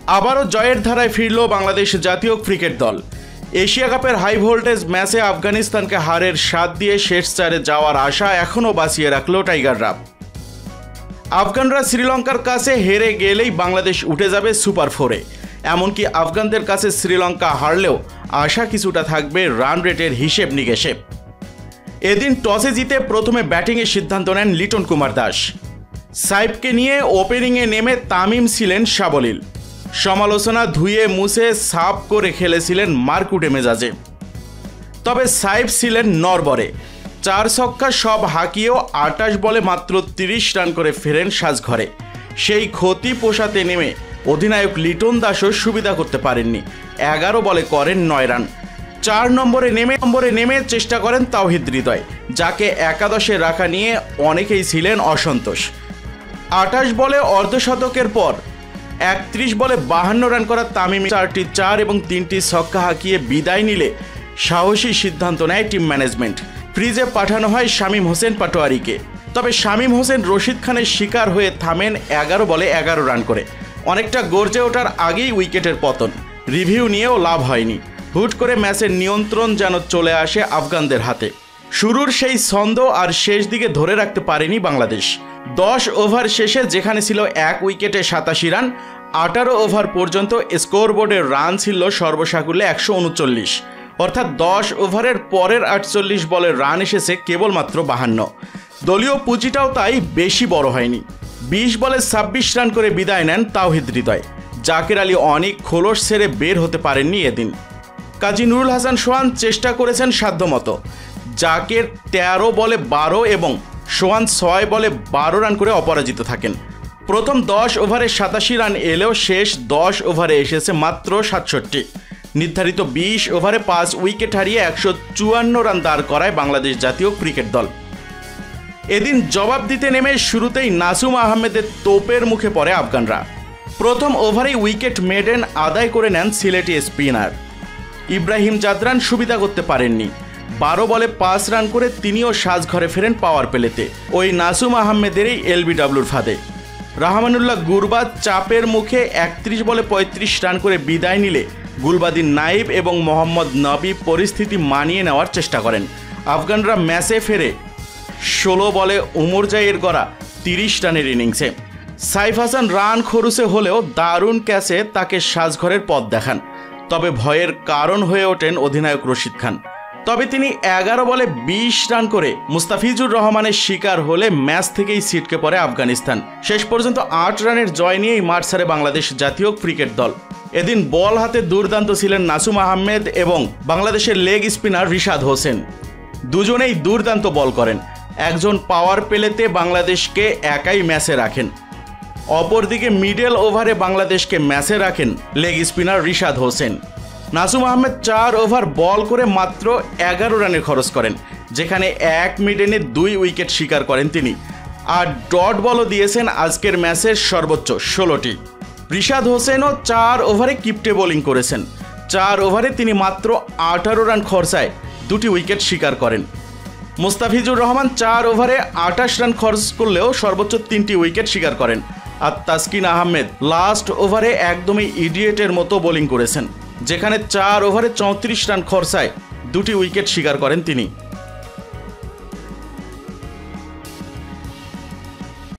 আবারও জয়ের ধারায় ফিরল বাংলাদেশ জাতীয় ক্রিকেট দল। এশিয়া কাপের হাই ভোল্টেজ ম্যাচে আফগানিস্তানকে হারের স্বাদ দিয়ে শেষ চারে যাওয়ার আশা এখনও বাঁচিয়ে রাখল টাইগাররা। আফগানরা শ্রীলঙ্কার কাছে হেরে গেলেই বাংলাদেশ উঠে যাবে সুপার ফোরে। এমনকি আফগানদের কাছে শ্রীলঙ্কা হারলেও আশা কিছুটা থাকবে রান রেটের হিসেব নিকেশে। এদিন টসে জিতে প্রথমে ব্যাটিংয়ের সিদ্ধান্ত নেন লিটন কুমার দাস। সাইফকে নিয়ে ওপেনিংয়ে নেমে তামিম ছিলেন সাবলীল। সমালোচনা ধুয়ে মুছে সাফ করে খেলেছিলেন মারকুটে মেজাজে। তবে সাইফ ছিলেন নড়বড়ে। 4 ছক্কা সব হাঁকিয়েও 28 বলে মাত্র 30 রান করে ফেরেন সাজঘরে। সেই ক্ষতি পোষাতে নেমে অধিনায়ক লিটন দাসও সুবিধা করতে পারেননি। 11 বলে করেন 9 রান। 4 নম্বরে নেমে চেষ্টা করেন তাওহিদ হৃদয়, যাকে একাদশে রাখা নিয়ে অনেকেই ছিলেন অসন্তোষ। 28 বলে অর্ধশতকের পর 31 বলে 52 রান করা তামিম 4টি 4 এবং 3টি ছক্কা হাঁকিয়ে বিদায় নিলে সাহসী সিদ্ধান্ত নেয় টিম ম্যানেজমেন্ট। ক্রিজে পাঠানো হয় শামীম হোসেন পাটোয়ারিকে। তবে শামীম হোসেন রশিদ খানের শিকার হয়ে থামেন 11 বলে 11 রান করে। অনেকটা গর্জে ওঠার আগেই উইকেটের পতন। রিভিউ নিয়েও লাভ হয়নি। হুট করে ম্যাচের নিয়ন্ত্রণ যেন চলে আসে আফগানদের হাতে। শুরুর সেই ছন্দ আর শেষ দিকে ধরে রাখতে পারেনি বাংলাদেশ। 10 ওভার শেষে যেখানে ছিল 1 উইকেটে 87 রান, 18 ওভার পর্যন্ত স্কোরবোর্ডের রান ছিল সর্বসাকুল্যে 139। অর্থাৎ 10 ওভারের পরের 48 বলের রান এসেছে কেবলমাত্র 52। দলীয় পুঁজিটাও তাই বেশি বড় হয়নি। 20 বলে 26 রান করে বিদায় নেন তাওহিদ হৃদয়। জাকের আলী অনেক খোলস ছেড়ে বের হতে পারেননি এদিন। কাজী নুরুল হাসান সোহান চেষ্টা করেছেন সাধ্যমতো। জাকের 13 বলে 12 এবং সোহান 6 বলে 12 রান করে অপরাজিত থাকেন। প্রথম 10 ওভারে 87 রান এলেও শেষ 10 ওভারে এসেছে মাত্র 67। নির্ধারিত 20 ওভারে 5 উইকেট হারিয়ে 154 রান দাঁড় করায় বাংলাদেশ জাতীয় ক্রিকেট দল। এদিন জবাব দিতে নেমে শুরুতেই নাসুম আহমেদের তোপের মুখে পড়ে আফগানরা। প্রথম ওভারেই উইকেট মেডেন আদায় করে নেন সিলেটি স্পিনার ইব্রাহিম জাদরান। সুবিধা করতে পারেননি। 12 বলে 5 রান করে তিনিও সাজঘরে ফেরেন পাওয়ার প্লেতে, ওই নাসুম আহমেদেরই এলবিডব্লিউর ফাঁদে। রাহমানুল্লাহ গুরবাদ চাপের মুখে 31 বলে 35 রান করে বিদায় নিলে গুলবাদিন নাইব এবং মোহাম্মদ নবী পরিস্থিতি মানিয়ে নেওয়ার চেষ্টা করেন। আফগানরা ম্যাচে ফেরে 16 বলে উমর জাইয়ের গড়া 30 রানের ইনিংসে। সাইফ হাসান রান খরুসে হলেও দারুণ ক্যাচে তাকে সাজঘরের পথ দেখান। তবে ভয়ের কারণ হয়ে ওঠেন অধিনায়ক রশিদ খান। তবে তিনি 11 বলে 20 রান করে মুস্তাফিজুর রহমানের শিকার হলে ম্যাচ থেকেই ছিটকে পড়ে আফগানিস্তান। শেষ পর্যন্ত 8 রানের জয় নিয়েই মাঠ ছাড়ে বাংলাদেশ জাতীয় ক্রিকেট দল। এদিন বল হাতে দুর্দান্ত ছিলেন নাসুম আহমেদ এবং বাংলাদেশের লেগ স্পিনার রিশাদ হোসেন। দুজনেই দুর্দান্ত বল করেন। একজন পাওয়ার প্লেতে বাংলাদেশকে একাই ম্যাচে রাখেন, অপরদিকে মিডল ওভারে বাংলাদেশকে ম্যাচে রাখেন leg spinner Rishad Hossain. Nasum Ahmed 4 over bowl করে মাত্র 11 রানে খরচ করেন, যেখানে 1 মিডেনে 2 উইকেট শিকার করেন তিনি। আর ডট বলও দিয়েছেন আজকের ম্যাচের সর্বোচ্চ 16টি। রিশাদ হোসেনও 4 ওভারে কিপটে বোলিং করেছেন। 4 ওভারে তিনি মাত্র 18 রান খরচায় 2টি উইকেট শিকার করেন। মুস্তাফিজুর রহমান 4 ওভারে 28 রান খরচ করলেও সর্বোচ্চ 3টি উইকেট শিকার করেন। আর তাসকিন আহমেদ লাস্ট ওভারে একদমই ইডিয়েটের মতো বোলিং করেছেন, যেখানে 4 ওভারে 34 রান খরচায় 2টি উইকেট শিকার করেন তিনি।